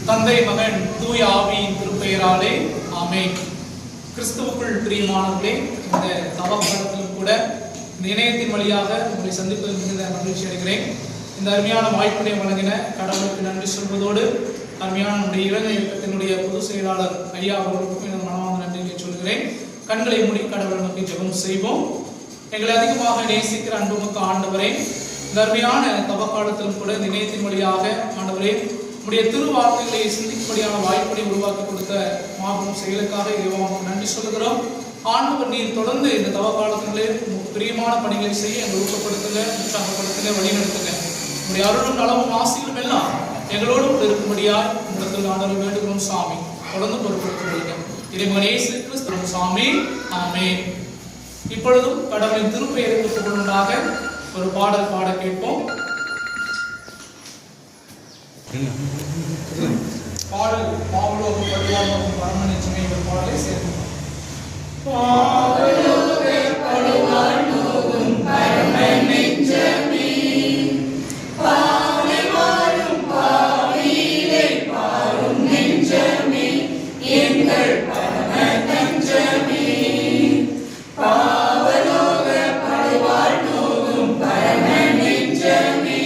தந்தை மகன் தூய ஆவியின் திருப்பெயராலே ஆமென். கிறிஸ்துவுக்குள் பிரியமானவர்களே, இந்த தவக்காலத்திலும் கூட இந்த இணையத்தின் வழியாக உங்களை சந்திப்பதில் மிகுந்த மகிழ்ச்சி அடைகிறேன். இந்த அருமையான வாய்ப்பினை வழங்கின கடவுளுக்கு நன்றி சொல்வதோடு அருமையான நம்முடைய இலங்கை இயக்கத்தினுடைய பொதுச் செயலாளர் ஐயா அவர்களுக்கும் எனது மனமார்ந்த நன்றியை சொல்கிறேன். கண்களை மூடி கடவுள் நோக்கி ஜெபம் செய்வோம். எங்களை அதிகமாக நேசிக்கிற அன்புமிக்க ஆண்டவரே, இந்த அருமையான தவக்காலத்திலும் கூட இந்த இணையத்தின் வழியாக ஆண்டவரே உடைய திருவார்த்தைகளை சிந்திக்கும்படியான வாய்ப்பை உருவாக்கி கொடுத்த மாபெரும் செயலுக்காக இறைவனுக்கு நன்றி சொல்லுகிறோம். ஆண்டவர் நீர் தொடர்ந்து இந்த தவக்காலத்திலே உங்களுக்கு பிரியமான பணிகளை செய்ய எங்களை ஊக்கப்படுத்துங்க, உற்சாகப்படுத்துங்க, வழிநடத்துங்க. உங்களுடைய அருளும் நலமும் ஆசையும் எல்லாம் எங்களோடு கூட இருக்கும்படியாய் உங்களுக்கு ஆண்டவர் வேண்டுகிறோம் சாமி. தொடர்ந்து பொறுப்படுத்துங்க. இறைவன் இயேசு கிறிஸ்து சாமி. ஆமென். இப்பொழுதும் கடவுளின் திருப்பெயருக்கு புகழுண்டாக ஒரு பாடல் பாட கேட்போம். பாடல் பாவலோக படுவாழ்வும் பரமனிச்சமே என்ற பாடலை சேர்க்கிறோம். பாவலோக படுவாழ்வும் பரமனிச்சமே பாவி மாறும் பாவியிலே பாரும் நெஞ்சமே எங்கள் பரம தஞ்சமே. பாவலோக படுவாழ்வும் பரமனிச்சமே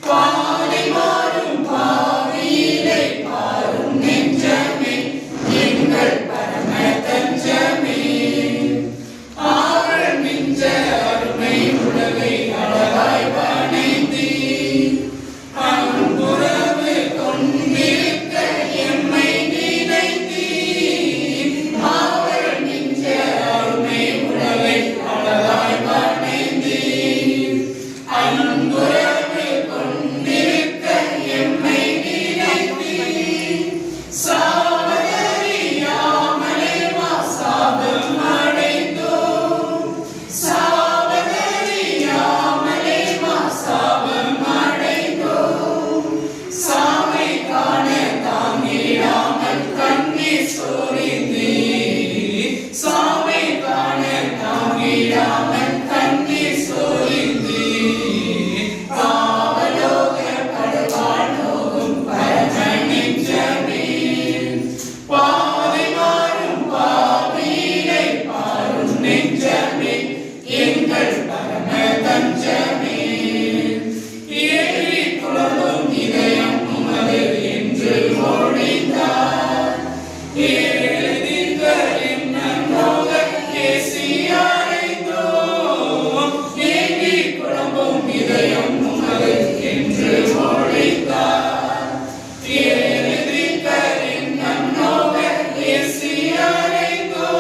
பாவி மாறும் பாவியிலே பாரும் நெஞ்சமே எங்கள் பரம தஞ்சமே. ஆவல் மிஞ்ச அருமை உலகை அழகாய் வணைந்தீ அன்புறவு கொண்டிருக்க எம்மை நினைத்தீ. ஆவல் மிஞ்ச அருமை உலகை அழகாய் வணைந்தீ அன்புறவு கொண்டிருக்க எம்மை நினைத்தீ. சாவதறியாமலே சாபம் அடைந்தோம், சாவதறியாமலே சாபம் அடைந்தோம். சாமை காண தாங்கிடாமல் கண்ணீர் சொரிந்தீ, சாமை காண தாங்கிடாமல் கண்ணீர் சொரிந்தீ. பாவலோக படுவாழ்வும் பரமனிச்சமே பாதை மாறும் பாவியிலே பாரும் நெஞ்சமே எங்கள் பரம தஞ்சமே. ஏறி குழலும் இதயம் உமது என்று மொழிந்தார், எழுதிந்த எண்ணமோக ஏசியாரைந்தோம். ஏறி குழம்பும் இதயம் உமது என்று மொழிந்தார், எழுதிந்த எண்ணமோக ஏசியாரைந்தோம்.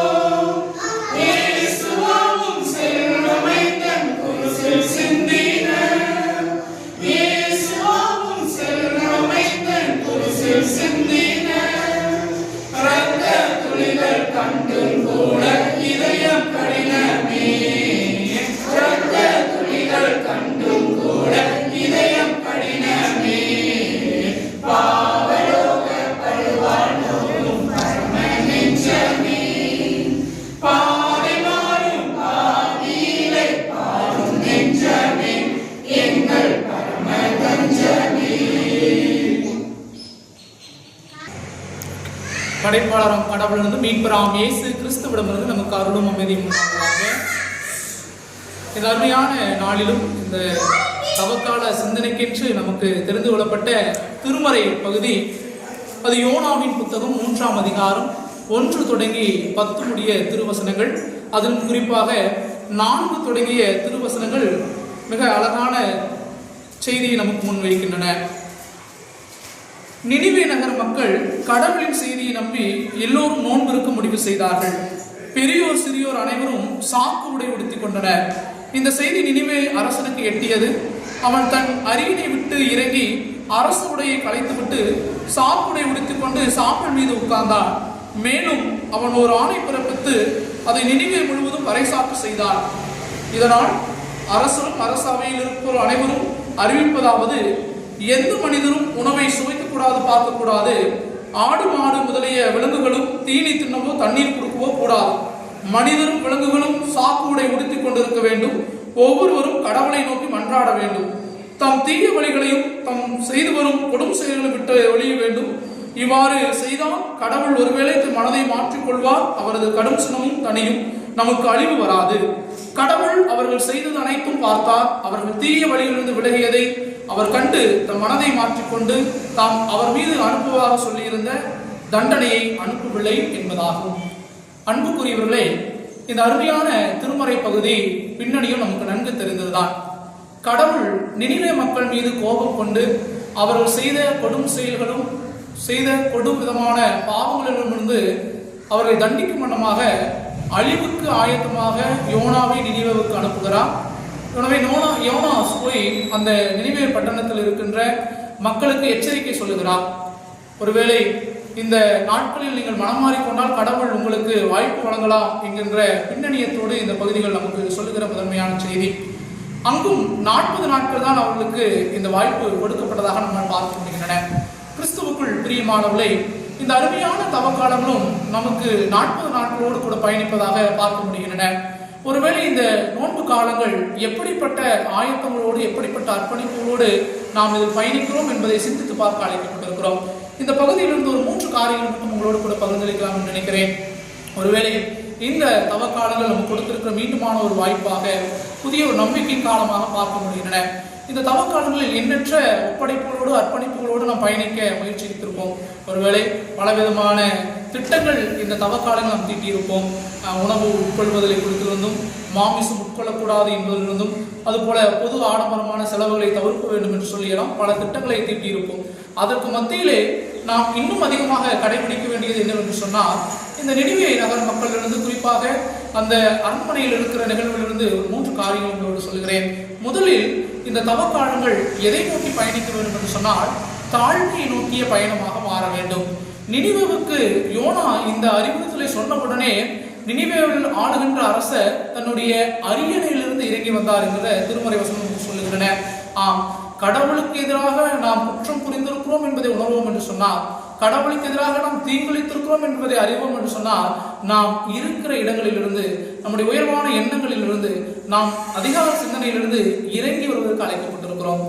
இயேசுவும் செல்வமைத்தன் குருசில் சிந்தின, இயேசுவும் செல்வமைத்தன் குருசில் சிந்தின. இரத்த துளிகள் கண்டும் கூட இதயம் கடினமே, இரத்த துளிகள் கண்டும் கூட இதயம் கடினமே. பாவலோக படுவாழ்வும் பரமனிச்சமே பாதை மாறும் பாவியிலே பாரும் நெஞ்சமே எங்கள் பரம தஞ்சமே. படைப்பாளரும் கடவுளிருந்து மீட்பராம் இயேசு கிறிஸ்துவிடமிருந்து நமக்கு அருளும் அமைதியும் உண்டாவதாக. இந்த அருமையான நாளிலும் இந்த தவக்கால சிந்தனைக்கென்று நமக்கு தெரிந்து கொள்ளப்பட்ட திருமறை பகுதி அது யோனாவின் புத்தகம் 3ஆம் அதிகாரம் 1 தொடங்கி 10 முடிய திருவசனங்கள். அதிலும் குறிப்பாக 4 தொடங்கிய திருவசனங்கள் மிக அழகான செய்தியை நமக்கு முன்வைக்கின்றன. நினிவே நகர மக்கள் கடவுளின் செய்தியை நம்பி எல்லோரும் நோன்பிருக்க முடிவு செய்தார்கள். பெரியோர் சிறியோர் அனைவரும் சாக்கு உடை உடுத்திக் கொண்டனர். இந்த செய்தி நினிவே அரசனுக்கு எட்டியது. அவன் தன் அரியணை விட்டு இறங்கி அரசு உடையை களைத்துவிட்டு சாக்குடை உடுத்திக் கொண்டு சாம்பல் மீது உட்கார்ந்தான். மேலும் அவன் ஒரு ஆணை பிறப்பித்து அதை நினிவே முழுவதும் பறைசாற்று செய்தான். இதனால் அரசரும் அரசவையில் இருப்போர் அனைவரும் அறிவிப்பதாவது: எந்த மனிதரும் உணவை சுவைக்கக்கூடாது, பார்க்கக்கூடாது. ஆடு மாடு முதலிய விலங்குகளும் தீனி தின்னவோ தண்ணீர் கொடுக்கவோ கூடாது. மனிதரும் விலங்குகளும் சாக்கு உடை உடுத்திக் கொண்டிருக்க வேண்டும். ஒவ்வொருவரும் கடவுளை நோக்கி மன்றாட வேண்டும். தாம் தீய வழிகளையும் தாம் செய்து வரும் கொடும் செயல்களை விட்டு ஒழிய வேண்டும். இவ்வாறு செய்தால் கடவுள் ஒருவேளை தன் மனதை மாற்றிக்கொள்வார். அவரது கடும் சினமும் தனியும், நமக்கு அழிவு வராது. கடவுள் அவர்கள் செய்தது அனைத்தும் பார்த்தார். அவர்கள் தீய வழியிலிருந்து விலகியதை அவர் கண்டு தன் மனதை மாற்றிக்கொண்டு தாம் அவர் மீது அனுப்புவதாக சொல்லியிருந்த தண்டனையை அனுப்பவில்லை என்பதாகும். அன்புக்குரியவர்களே, இந்த அருமையான திருமறை பகுதி பின்னணியும் நமக்கு நன்கு தெரிந்ததுதான். கடவுள் நினிவே மக்கள் மீது கோபம் கொண்டு அவர்கள் செய்த கொடும் செயல்களும் செய்த கொடும் விதமான பாவங்களிலிருந்து அவர்களை தண்டிக்கும் வண்ணமாக அழிவுக்கு ஆயத்தமாக யோனாவை நினிவேவுக்கு அனுப்புகிறார். எனவே யோனா போய் அந்த நினிவே பட்டணத்தில் இருக்கின்ற மக்களுக்கு எச்சரிக்கை சொல்லுகிறார். ஒருவேளை இந்த நாட்களில் நீங்கள் மனம் மாறிக்கொண்டால் கடவுள் உங்களுக்கு வாய்ப்பு வழங்கலாம் என்கின்ற பின்னணியத்தோடு இந்த பகுதிகள் நமக்கு சொல்லுகிற முதன்மையான செய்தி. அங்கும் 40 நாட்கள் தான் அவர்களுக்கு இந்த வாய்ப்பு கொடுக்கப்பட்டதாக நம்ம பார்க்க முடிகின்றன. கிறிஸ்துவுக்குள் பிரியமானவர்களே, இந்த அருமையான தவக்காலங்களும் நமக்கு 40 நாட்களோடு கூட பயணிப்பதாக பார்க்க முடிகின்றன. ஒருவேளை இந்த நோன்பு காலங்கள் எப்படிப்பட்ட ஆயத்தங்களோடு எப்படிப்பட்ட அர்ப்பணிப்புகளோடு நாம் இதில் பயணிக்கிறோம் என்பதை சிந்தித்து பார்க்க அழைக்கப்பட்டிருக்கிறோம். இந்த பகுதியிலிருந்து ஒரு 3 காரியங்கள் மட்டும் உங்களோடு கூட பகிர்ந்தளிக்கலாம் என்று நினைக்கிறேன். ஒருவேளை இந்த தவக்காலங்கள் நமக்கு கொடுத்திருக்கிற மீண்டுமான ஒரு வாய்ப்பாக, புதிய ஒரு நம்பிக்கையின் காலமாக பார்க்க முடிகின்றன. இந்த தவக்காலங்களில் எண்ணற்ற ஒப்படைப்புகளோடு அர்ப்பணிப்புகளோடு நாம் பயணிக்க முயற்சித்திருப்போம். ஒருவேளை பலவிதமான திட்டங்கள் இந்த தவக்காலங்கள் நாம் தீட்டியிருப்போம். உணவு உட்கொள்வதை குறித்திருந்தும், மாமிசம் உட்கொள்ளக்கூடாது என்பதிலிருந்தும், அதுபோல பொது ஆடம்பரமான செலவுகளை தவிர்க்க வேண்டும் என்று சொல்லியெல்லாம் பல திட்டங்களை தீட்டியிருப்போம். அதற்கு மத்தியிலே நாம் இன்னும் அதிகமாக கடைபிடிக்க வேண்டியது என்னவென்று சொன்னால், இந்த நினிவே நகர மக்களிலிருந்து, குறிப்பாக அந்த அரண்மனையில் இருக்கிற நிகழ்விலிருந்து 3 காரியங்களோடு சொல்கிறேன். முதலில் இந்த தவக்காலங்கள் எதை நோக்கி பயணிக்க வேண்டும் என்று சொன்னால், தாழ்மையை நோக்கிய பயணமாக மாற வேண்டும். நினிவேவுக்கு யோனா இந்த அறிவுறுத்தலை சொன்னவுடனே நினிவேவில் ஆளுகின்ற அரசர் தன்னுடைய அரியணையிலிருந்து இறங்கி வந்தார் என்கிற திருமறை வசனம் சொல்லுகின்றன. கடவுளுக்கு எதிராக நாம் குற்றம் புரிந்திருக்கிறோம் என்பதை உணர்வோம் என்று சொன்னால், கடவுளுக்கு எதிராக நாம் தீங்குளித்திருக்கிறோம் என்பதை அறிவோம் என்று சொன்னால், நாம் இருக்கிற இடங்களிலிருந்து, நம்முடைய உயர்வான எண்ணங்களிலிருந்து, நாம் அதிகார சிந்தனையிலிருந்து இறங்கி வருவதற்கு அழைக்கப்பட்டிருக்கிறோம்.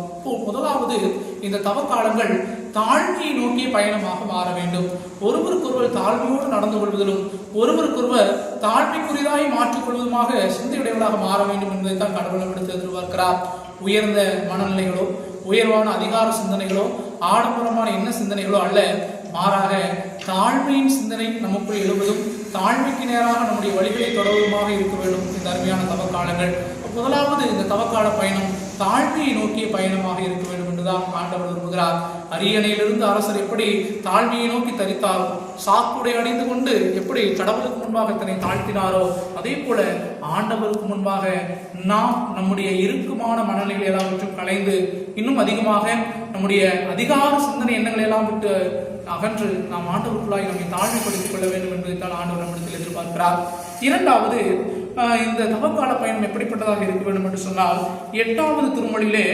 முதலாவது, இந்த தவக்காலங்கள் தாழ்மையை நோக்கிய பயணமாக மாற வேண்டும். ஒருவருக்கொருவர் தாழ்மையோடு நடந்து கொள்வதிலும், ஒருவருக்கொருவர் தாழ்மைக்குரியதாய் மாற்றிக்கொள்வதுமாக சிந்தையுடையவர்களாக மாற வேண்டும் என்பதை தான் கடவுள் நம்மிடத்தில் எதிர்பார்க்கிறார். உயர்ந்த மனநிலைகளோ, உயர்வான அதிகார சிந்தனைகளோ, ஆடம்பரமான எண்ண சிந்தனைகளோ அல்ல, மாறாக தாழ்மையின் சிந்தனை நமக்குள் எழுவதும், தாழ்மைக்கு நேராக நம்முடைய வழிகளை தொடர்வதுமாக இருக்க வேண்டும் இந்த அருமையான தவக்காலங்கள். முதலாவது, இந்த தவக்கால பயணம் தாழ்மையை நோக்கிய பயணமாக இருக்க வேண்டும் என்றுதான் ஆண்டவர் விரும்புகிறார். அரியணையிலிருந்து அரசர் எப்படி தாழ்மையை நோக்கி தரித்தாரோ, சாக்குடை அணிந்து கொண்டு எப்படி கடவுளுக்கு முன்பாக தன்னை தாழ்த்தினாரோ, அதே போல ஆண்டவருக்கு முன்பாக நாம் நம்முடைய இறுக்கமான மனநிலைகளை எல்லாவற்றும் கலைந்து, இன்னும் அதிகமாக நம்முடைய அதிகார சிந்தனை எண்ணங்களை எல்லாம் விட்டு அகன்று நாம் ஆண்டவருக்குள்ளாய் நம்மை தாழ்மைப்படுத்திக் கொள்ள வேண்டும் என்பதைத்தான் ஆண்டவர் நம்மிடத்தில் எதிர்பார்க்கிறார். இரண்டாவது, இந்த தவக்கால பயணம் எப்படிப்பட்டதாக இருக்க வேண்டும் என்று சொன்னால், 8வது திருமொழியிலே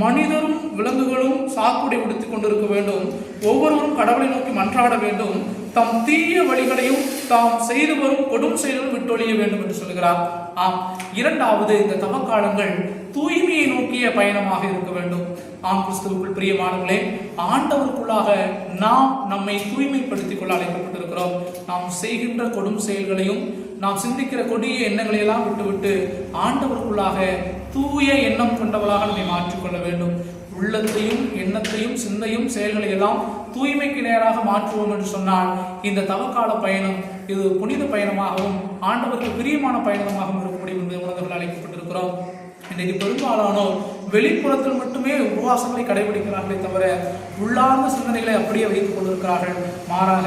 மனிதரும் விலங்குகளும் சாக்குடை உடுத்திக் கொண்டிருக்க வேண்டும், ஒவ்வொருவரும் கடவுளை நோக்கி மன்றாட வேண்டும், தம் தீய வழிகளையும் தாம் செய்து வரும் கொடும் செயல்களும் விட்டொழிய வேண்டும் என்று சொல்கிறார். இரண்டாவது, இந்த தவக்காலங்கள் தூய்மையை நோக்கிய பயணமாக இருக்க வேண்டும். கிறிஸ்துவுக்குள் பிரியமானவர்களே, ஆண்டவருக்குள்ளாக நாம் நம்மை தூய்மைப்படுத்திக் கொள்ள அழைக்கப்பட்டிருக்கிறோம். நாம் செய்கின்ற கொடும் செயல்களையும், நாம் சிந்திக்கிற கொடிய எண்ணங்களை எல்லாம் விட்டுவிட்டு ஆண்டவருக்குள்ளாக தூய எண்ணம் கொண்டவளாக நம்மை மாற்றிக்கொள்ள வேண்டும். உள்ளத்தையும் எண்ணத்தையும் சிந்தையும் செயல்களை எல்லாம் தூய்மைக்கு நேராக மாற்றுவோம் என்று சொன்னால், இந்த தவக்கால பயணம் இது புனித பயணமாகவும் ஆண்டவருக்கு பிரியமான பயணமாகவும் இருக்க முடியும் என்று உணர்வுகள் அழைக்கப்பட்டிருக்கிறோம். இன்றைக்கு பெரும்பாலானோர் வெளிப்புறத்தில் மட்டுமே உபவாசங்களை கடைபிடிக்கிறார்களே தவிர உள்ளார்ந்த சிந்தனைகளை அப்படியே வைத்துக் கொண்டிருக்கிறார்கள். மாறாக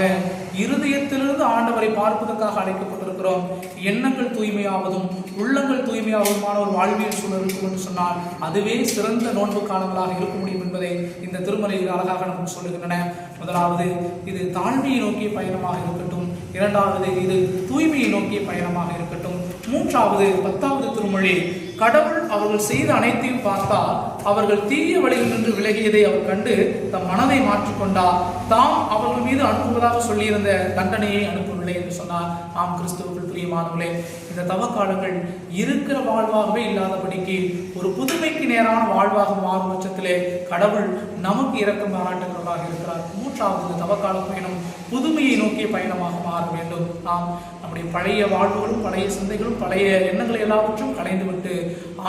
இருதயத்திலிருந்து ஆண்டவரை பார்ப்பதற்காக அழைக்கப்பட்டிருக்கிறோம். எண்ணங்கள் தூய்மையாவதும் உள்ளங்கள் தூய்மையாவதுமான ஒரு வாழ்வியல் சூழல் இருக்கும் என்று சொன்னால், அதுவே சிறந்த நோன்பு காலங்களாக இருக்க முடியும் என்பதை இந்த திருமறையில் அழகாக நமக்கு சொல்லுகின்றன. முதலாவது, இது தாழ்மையை நோக்கிய பயணமாக இருக்கட்டும். இரண்டாவது, இது தூய்மையை நோக்கிய பயணமாக இருக்கட்டும். மூன்றாவது, 10வது திருமொழி, கடவுள் அவர்கள் செய்த அனைத்தையும் பார்த்தால் அவர்கள் தீய வழியில் நின்று விலகியதை அவர் கண்டு தம் மனதை மாற்றிக்கொண்டார். தாம் அவர்கள் மீது அனுப்புவதாக சொல்லியிருந்த தண்டனையை அனுப்பவில்லை என்று சொன்னார். ஆம் கிறிஸ்துவுக்குள் பிரியமானவர்களே, இந்த தவக்காலங்கள் இருக்கிற வாழ்வாகவே இல்லாதபடிக்கு ஒரு புதுமைக்கு நேரான வாழ்வாக மாறும் பட்சத்திலே கடவுள் நமக்கு இரக்கம் பாராட்டுகிறவராக இருக்கிறார். மூன்றாவது, இந்த தவக்கால பயணம் புதுமையை நோக்கிய பயணமாக மாற வேண்டும். நாம் நம்முடைய பழைய வாழ்வுகளும் பழைய சிந்தைகளும் பழைய எண்ணங்களை எல்லாவற்றும் கலைந்துவிட்டு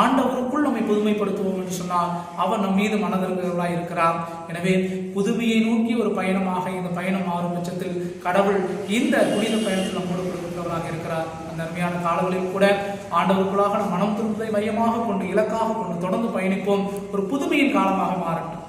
ஆண்டவருக்குள் நம்மை புதுமைப்படுத்துவோம் என்று சொன்னால் அவர் நம் மீது மனதிருக்கிறவராக இருக்கிறார். எனவே புதுமையை நோக்கி ஒரு பயணமாக இந்த பயணம் மாறும் பட்சத்தில் கடவுள் இந்த புனித பயணத்தில் நம்மோடு கொடுக்கிறவராக இருக்கிறார். அந்த அருமையான காலங்களில் கூட ஆண்டவருக்குள்ளாக நம் மனம் திரும்புவதை மையமாக கொண்டு இலக்காக கொண்டு தொடர்ந்து பயணிப்போம். ஒரு புதுமையின் காலமாக மாறட்டும்.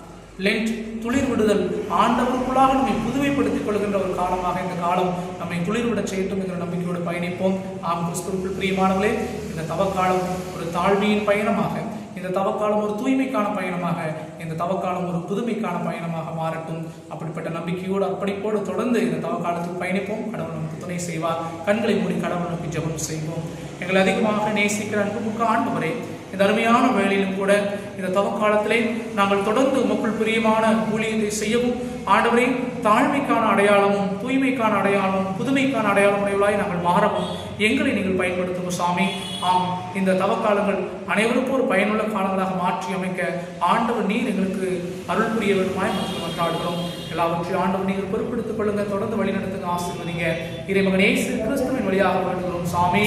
லென்ட், துளிர் விடுதல், ஆண்டவருக்குள்ளாக நம்மை புதுமைப்படுத்திக் கொள்கின்ற ஒரு காலமாக இந்த காலம் நம்மை துளிர்விட செய்யட்டும் என்ற நம்பிக்கையோடு பயணிப்போம். ஆம் கிறிஸ்துவுக்குள் பிரியமானவர்களே, இந்த தவக்காலம் ஒரு தாழ்மையின் பயணமாக, இந்த தவக்காலம் ஒரு தூய்மைக்கான பயணமாக, இந்த தவக்காலம் ஒரு புதுமைக்கான பயணமாக மாறட்டும். அப்படிப்பட்ட நம்பிக்கையோடு அர்ப்பணிப்போடு தொடர்ந்து இந்த தவக்காலத்தில் பயணிப்போம். கடவுள் நமக்கு துணை செய்வார். கண்களை மூடி கடவுள் நோக்கி ஜெபம் செய்வோம். எங்களை அதிகமாக நேசிக்கிற அன்புமிக்க ஆண்டவரே, இந்த அருமையான வேளையிலும் கூட இந்த தவக்காலத்திலே நாங்கள் தொடர்ந்து உமக்குள் பிரியமான ஊழியத்தை செய்யவும், ஆண்டவரே தாழ்மைக்கான அடையாளமும் தூய்மைக்கான அடையாளமும் புதுமைக்கான அடையாளம் உடையவளாய் நாங்கள் மாறவும் எங்களை நீங்கள் பயன்படுத்தும் சாமி. ஆம், இந்த தவக்காலங்கள் அனைவருக்கும் ஒரு பயனுள்ள காலங்களாக மாற்றி அமைக்க ஆண்டவர் நீர் எங்களுக்கு அருள் புரிய வேண்டுமாய் மற்றும் மன்றாடுகிறோம். எல்லாவற்றையும் ஆண்டவர் நீங்கள் பொறுப்பெடுத்துக் கொள்ளுங்க, தொடர்ந்து வழிநடத்துங்க, ஆசீர்வதிங்க. இறைமகன் இயேசு கிறிஸ்துவின் வழியாக வேண்டுகிறோம் சாமி.